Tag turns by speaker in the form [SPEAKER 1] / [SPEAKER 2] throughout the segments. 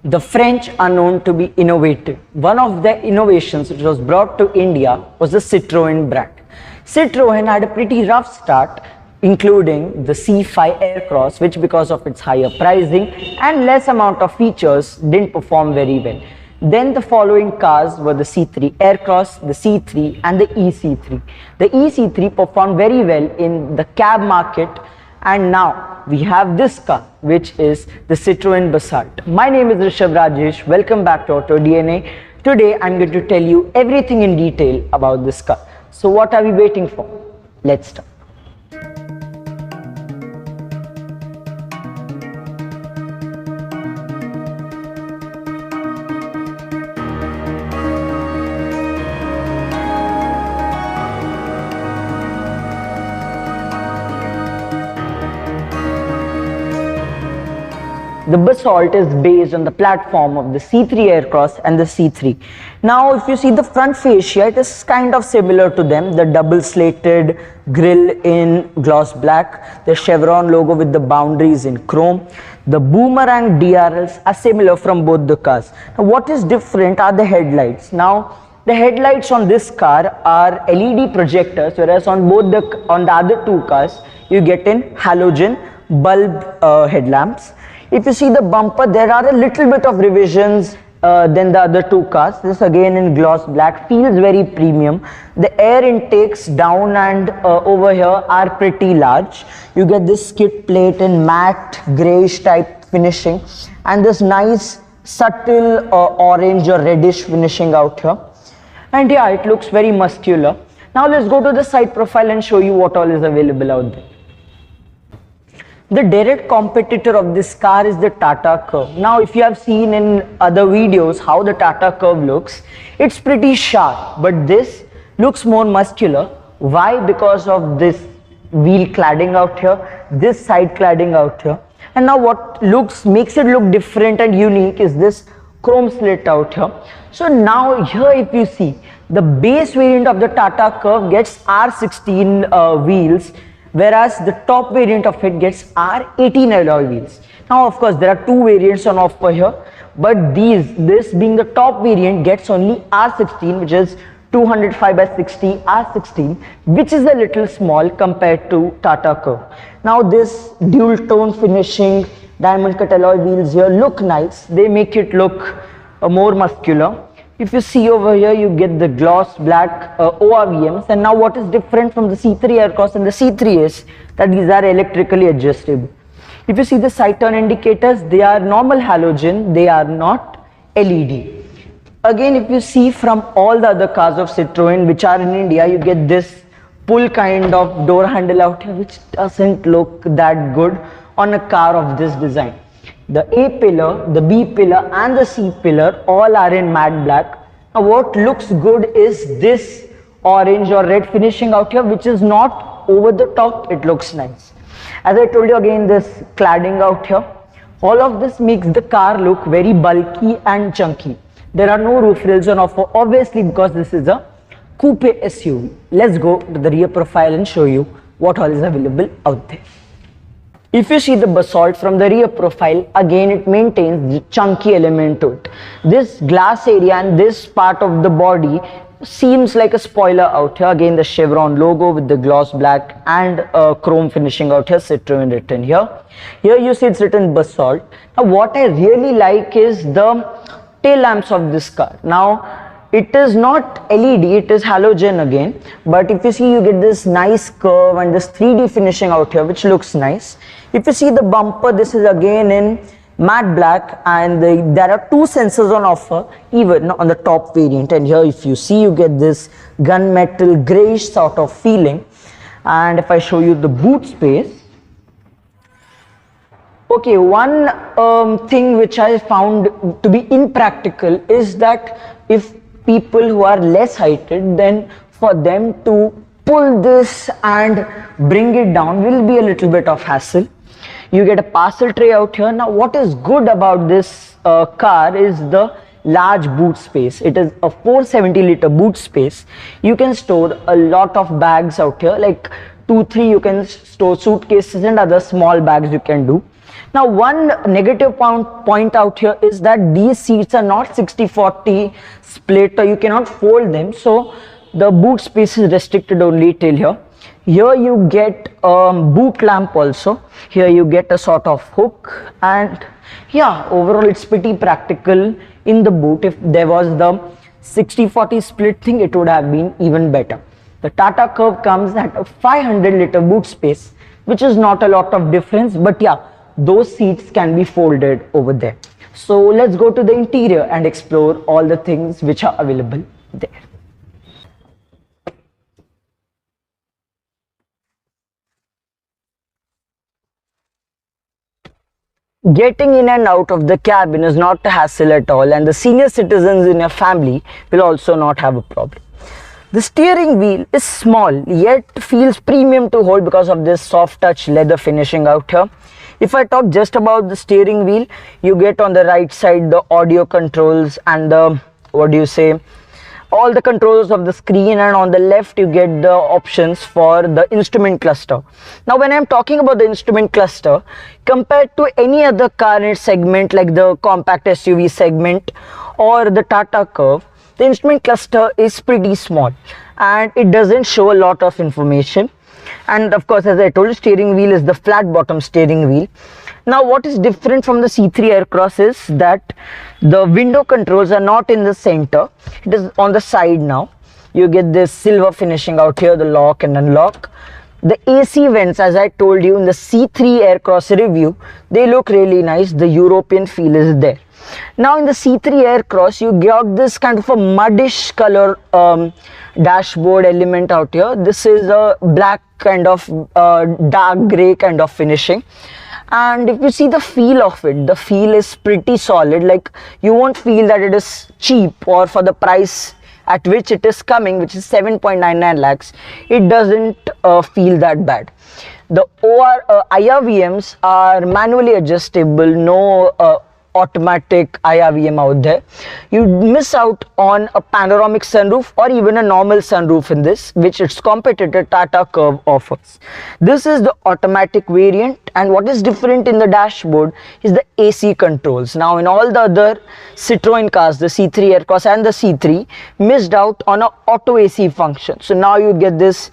[SPEAKER 1] The French are known to be innovative. One of the innovations which was brought to India was the Citroen brand. Citroen had a pretty rough start, including the C5 Aircross, which because of its higher pricing and less amount of features didn't perform very well. Then the following cars were the C3 Aircross, the C3 and the EC3. The EC3 performed very well in the cab market, and now we have this car, which is the Citroen Basalt. My name is RISHABH. Welcome back to Auto D.N.A. Today I'm going to tell you everything in detail about this car. So what are we waiting for? Let's start. The Basalt is based on the platform of the C3 Aircross and the C3. Now if you see the front fascia, it is kind of similar to them. The double slated grille in gloss black, the chevron logo with the boundaries in chrome. The boomerang DRLs are similar from both the cars. Now what is different are the headlights. Now the headlights on this car are LED projectors, whereas on the other two cars you get in halogen bulb headlamps. If you see the bumper, there are a little bit of revisions than the other two cars. This again in gloss black, feels very premium. The air intakes down and over here are pretty large. You get this skid plate in matte greyish type finishing and this nice subtle orange or reddish finishing out here. And yeah, it looks very muscular. Now let's go to the side profile and show you what all is available out there. The direct competitor of this car is the Tata Curve. Now if you have seen in other videos how the Tata Curve looks, it's pretty sharp, but this looks more muscular. Why? Because of this wheel cladding out here, this side cladding out here. And now what makes it look different and unique is this chrome slit out here. So now here if you see, the base variant of the Tata Curve gets R16 wheels, whereas the top variant of it gets R18 alloy wheels. Now of course there are two variants on offer here, but this being the top variant gets only R16, which is 205/60 R16, which is a little small compared to Tata Curve. Now this dual tone finishing diamond cut alloy wheels here look nice. They make it look more muscular. If you see over here, you get the gloss black ORVMs, and now what is different from the C3 Aircross and the C3 is that these are electrically adjustable. If you see the side turn indicators, they are normal halogen, they are not LED. Again, if you see from all the other cars of Citroen which are in India, you get this pull kind of door handle out here, which doesn't look that good on a car of this design. The A pillar, the B pillar and the C pillar all are in matte black. Now what looks good is this orange or red finishing out here, which is not over the top, it looks nice. As I told you again, this cladding out here, all of this makes the car look very bulky and chunky. There are no roof rails on offer, obviously because this is a coupe SUV. Let's go to the rear profile and show you what all is available out there. If you see the Basalt from the rear profile, again it maintains the chunky element to it. This glass area and this part of the body seems like a spoiler out here. Again the chevron logo with the gloss black and chrome finishing out here, Citroen written here. Here you see it's written Basalt. Now what I really like is the tail lamps of this car. Now it is not LED, it is halogen again, but if you see, you get this nice curve and this 3D finishing out here, which looks nice. If you see the bumper, this is again in matte black, and there are two sensors on offer even on the top variant. And here if you see, you get this gunmetal grayish sort of feeling. And if I show you the boot space, okay, one thing which I found to be impractical is that if people who are less heighted, then for them to pull this and bring it down will be a little bit of hassle. You get a parcel tray out here. Now what is good about this car is the large boot space. It is a 470-liter boot space. You can store a lot of bags out here, like 2-3 you can store suitcases and other small bags you can do. Now one negative point out here is that these seats are not 60-40 split, or you cannot fold them, so the boot space is restricted only till here. Here you get a boot lamp also. Here you get a sort of hook, and yeah, overall it's pretty practical in the boot. If there was the 60-40 split thing, it would have been even better. The Tata Curve comes at a 500-liter boot space, which is not a lot of difference, but yeah, those seats can be folded over there. So let's go to the interior and explore all the things which are available there. Getting in and out of the cabin is not a hassle at all, and the senior citizens in your family will also not have a problem. The steering wheel is small yet feels premium to hold because of this soft touch leather finishing out here. If I talk just about the steering wheel, you get on the right side the audio controls and the, all the controls of the screen, and on the left you get the options for the instrument cluster. Now when I'm talking about the instrument cluster, compared to any other car in its segment like the compact SUV segment or the Tata Curve, the instrument cluster is pretty small and it doesn't show a lot of information. And of course, as I told you, steering wheel is the flat bottom steering wheel. Now what is different from the C3 Aircross is that the window controls are not in the center, it is on the side now. You get this silver finishing out here, the lock and unlock. The AC vents, as I told you in the C3 Aircross review, they look really nice, the European feel is there. Now in the C3 Aircross, you got this kind of a muddish color dashboard element out here. This is a black kind of dark grey kind of finishing. And if you see the feel of it, the feel is pretty solid. Like, you won't feel that it is cheap, or for the price at which it is coming, which is 7.99 lakhs, it doesn't feel that bad. The IRVMs are manually adjustable, no automatic IRVM out there. You miss out on a panoramic sunroof or even a normal sunroof in this, which its competitor Tata Curve offers. This is the automatic variant, and what is different in the dashboard is the AC controls. Now in all the other Citroen cars, the C3 Aircross and the C3 missed out on an auto AC function. So now you get this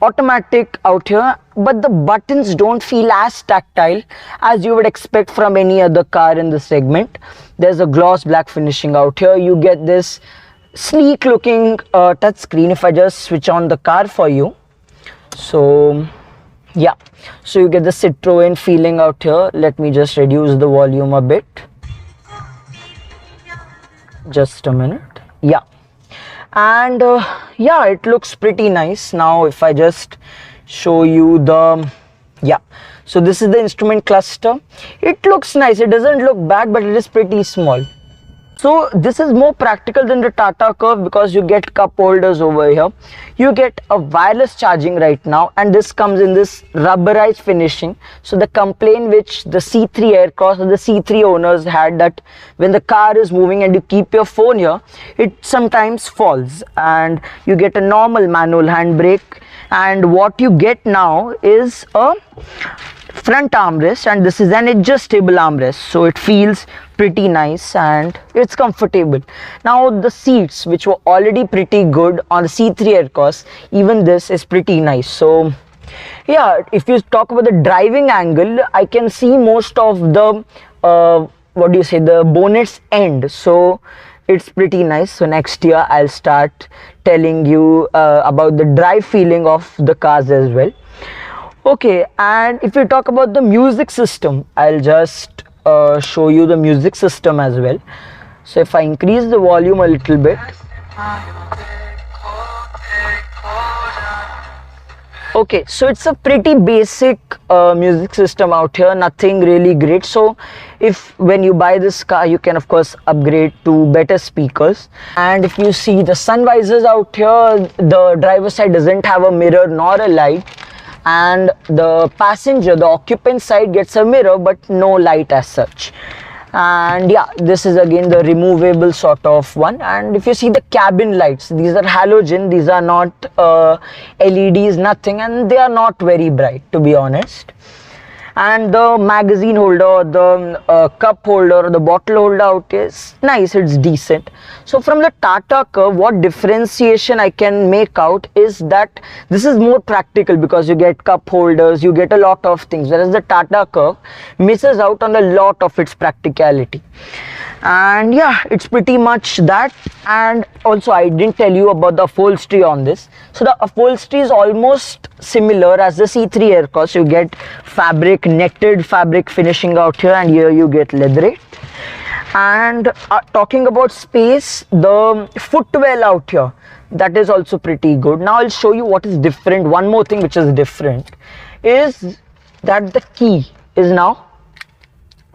[SPEAKER 1] automatic out here, but the buttons don't feel as tactile as you would expect from any other car in the segment. There's a gloss black finishing out here. You get this sleek looking touch screen. If I just switch on the car for you, so yeah, so you get the Citroen feeling out here. Let me just reduce the volume a bit, just a minute. Yeah, and yeah, it looks pretty nice. Now if I just show you the, yeah, so this is the instrument cluster. It looks nice, it doesn't look bad, but it is pretty small. So this is more practical than the Tata Curve because you get cup holders over here. You get a wireless charging right now, and this comes in this rubberized finishing. So the complaint which the C3 Aircross or the C3 owners had, that when the car is moving and you keep your phone here, it sometimes falls, and you get a normal manual handbrake. And what you get now is a front armrest, and this is an adjustable armrest, so it feels pretty nice and it's comfortable. Now the seats, which were already pretty good on the C3 Aircross, even this is pretty nice. So yeah, if you talk about the driving angle, I can see most of the the bonnet's end, so it's pretty nice. So next year I'll start telling you about the drive feeling of the cars as well. Okay, and if you talk about the music system, I'll just show you the music system as well. So if I increase the volume a little bit, okay, so it's a pretty basic music system out here, nothing really great. So if when you buy this car, you can of course upgrade to better speakers. And if you see the sun visors out here, the driver's side doesn't have a mirror nor a light, and the passenger, the occupant side, gets a mirror but no light as such. And yeah, this is again the removable sort of one. And if you see the cabin lights, these are halogen, these are not LEDs, nothing, and they are not very bright, to be honest. and the magazine holder, the cup holder or the bottle holder out here is nice, it's decent. So from the Tata Curve, what differentiation I can make out is that this is more practical because you get cup holders, you get a lot of things, whereas the Tata Curve misses out on a lot of its practicality. And yeah, it's pretty much that. And also I didn't tell you about the upholstery on this. So the upholstery is almost similar as the C3 Aircross. You get fabric, netted fabric finishing out here, and here you get leatherette. And talking about space, the footwell out here, that is also pretty good. Now I'll show you what is different. One more thing which is different is that the key is now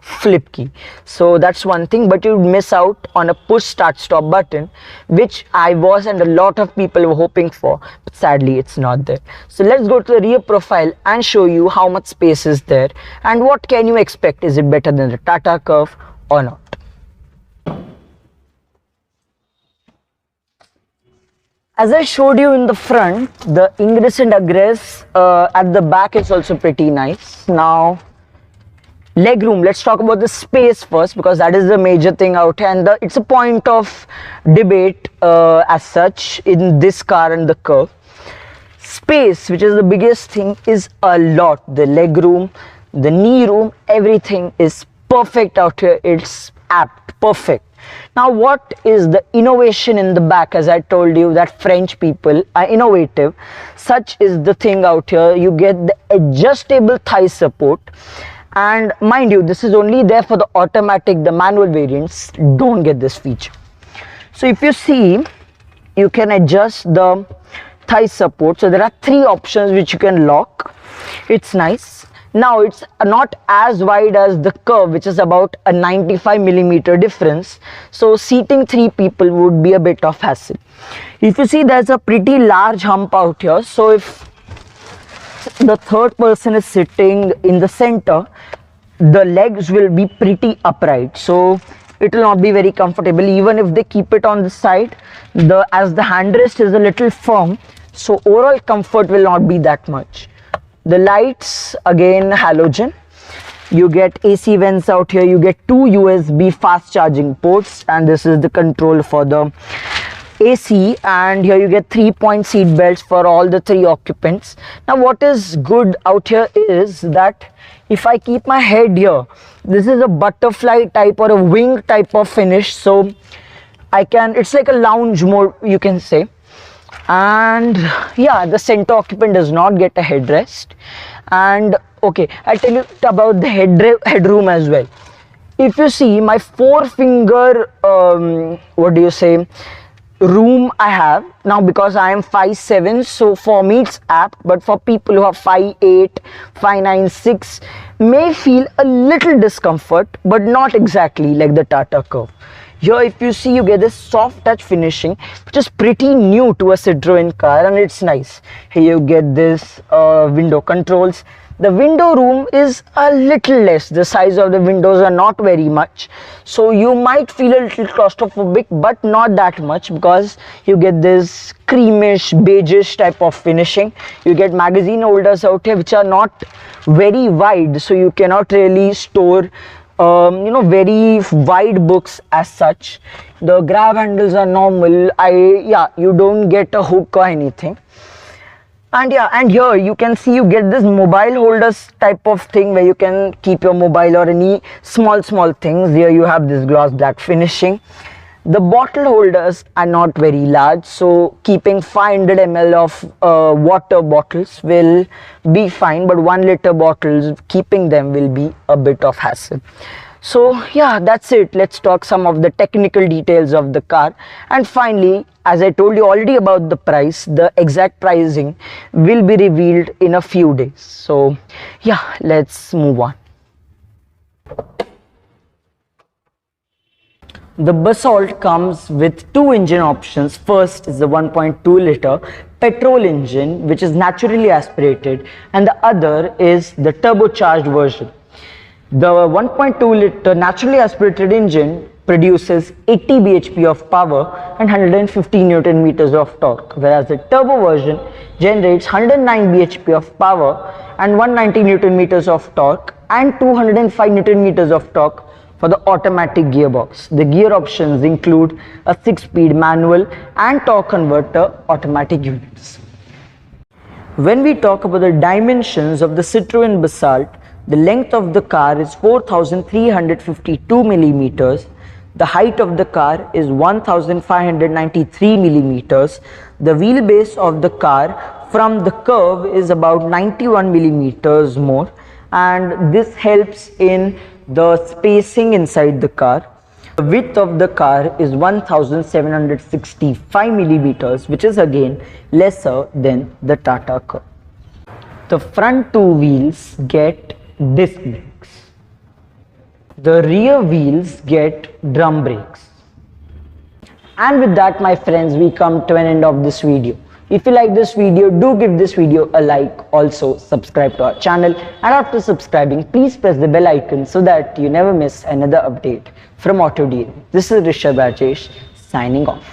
[SPEAKER 1] flip key. So that's one thing, but you miss out on a push start stop button, which I was and a lot of people were hoping for, but sadly it's not there. So let's go to the rear profile and show you how much space is there and what can you expect. Is it better than the Tata Curve or not? As I showed you in the front, the ingress and egress at the back is also pretty nice. Now legroom, let's talk about the space first, because that is the major thing out here, and it's a point of debate as such in this car and the Curve. Space, which is the biggest thing, is a lot. The legroom, the knee room, everything is perfect out here. It's apt, perfect. Now what is the innovation in the back? As I told you that French people are innovative, such is the thing out here. You get the adjustable thigh support. And mind you, this is only there for the automatic. The manual variants don't get this feature. So if you see, you can adjust the thigh support. So there are 3 options which you can lock. It's nice. Now it's not as wide as the Curve, which is about a 95mm difference. So seating 3 people would be a bit of hassle. If you see, there's a pretty large hump out here. So if the third person is sitting in the center, the legs will be pretty upright, so it will not be very comfortable. Even if they keep it on the side, as the handrest is a little firm, so overall comfort will not be that much. The lights, again halogen. You get AC vents out here. You get 2 USB fast charging ports, and this is the control for the AC, and here you get 3-point seat belts for all the 3 occupants. Now what is good out here is that if I keep my head here, this is a butterfly type or a wing type of finish, so I can, it's like a lounge mode, you can say. And yeah, the center occupant does not get a headrest. And okay, I'll tell you about the headroom as well. If you see my 4-finger room I have now, because I am 5'7", so for me it's apt, but for people who are 5'8", 5'9", 6 may feel a little discomfort, but not exactly like the Tata Curve. Here if you see, you get this soft touch finishing which is pretty new to a Citroen car, and it's nice. Here you get this window controls. The window room is a little less. The size of the windows are not very much, so you might feel a little claustrophobic, but not that much, because you get this creamish beigeish type of finishing. You get magazine holders out here which are not very wide, so you cannot really store very wide books as such. The grab handles are normal. You don't get a hook or anything. And yeah, and here you can see you get this mobile holders type of thing where you can keep your mobile or any small things. Here you have this gloss black finishing. The bottle holders are not very large, so keeping 500 ml of water bottles will be fine, but 1 liter bottles, keeping them will be a bit of hassle. So yeah, that's it. Let's talk some of the technical details of the car. And finally, as I told you already about the price, the exact pricing will be revealed in a few days. So yeah, let's move on. The Basalt comes with 2 engine options. First is the 1.2 liter petrol engine, which is naturally aspirated, and the other is the turbocharged version. The 1.2 liter naturally aspirated engine produces 80 bhp of power and 150 Newton meters of torque, whereas the turbo version generates 109 bhp of power and 190 Newton meters of torque and 205 Newton meters of torque for the automatic gearbox. The gear options include a 6-speed manual and torque converter automatic units. When we talk about the dimensions of the Citroen Basalt, the length of the car is 4,352 millimeters. The height of the car is 1,593 millimeters. The wheelbase of the car from the curve is about 91 millimeters more, and this helps in the spacing inside the car. The width of the car is 1,765 millimeters, which is again lesser than the Tata curve. The front two wheels get disc brakes. The rear wheels get drum brakes. And with that, my friends, we come to an end of this video. If you like this video, do give this video a like. Also subscribe to our channel, and after subscribing, please press the bell icon so that you never miss another update from Auto Deal. This is RISHABH signing off.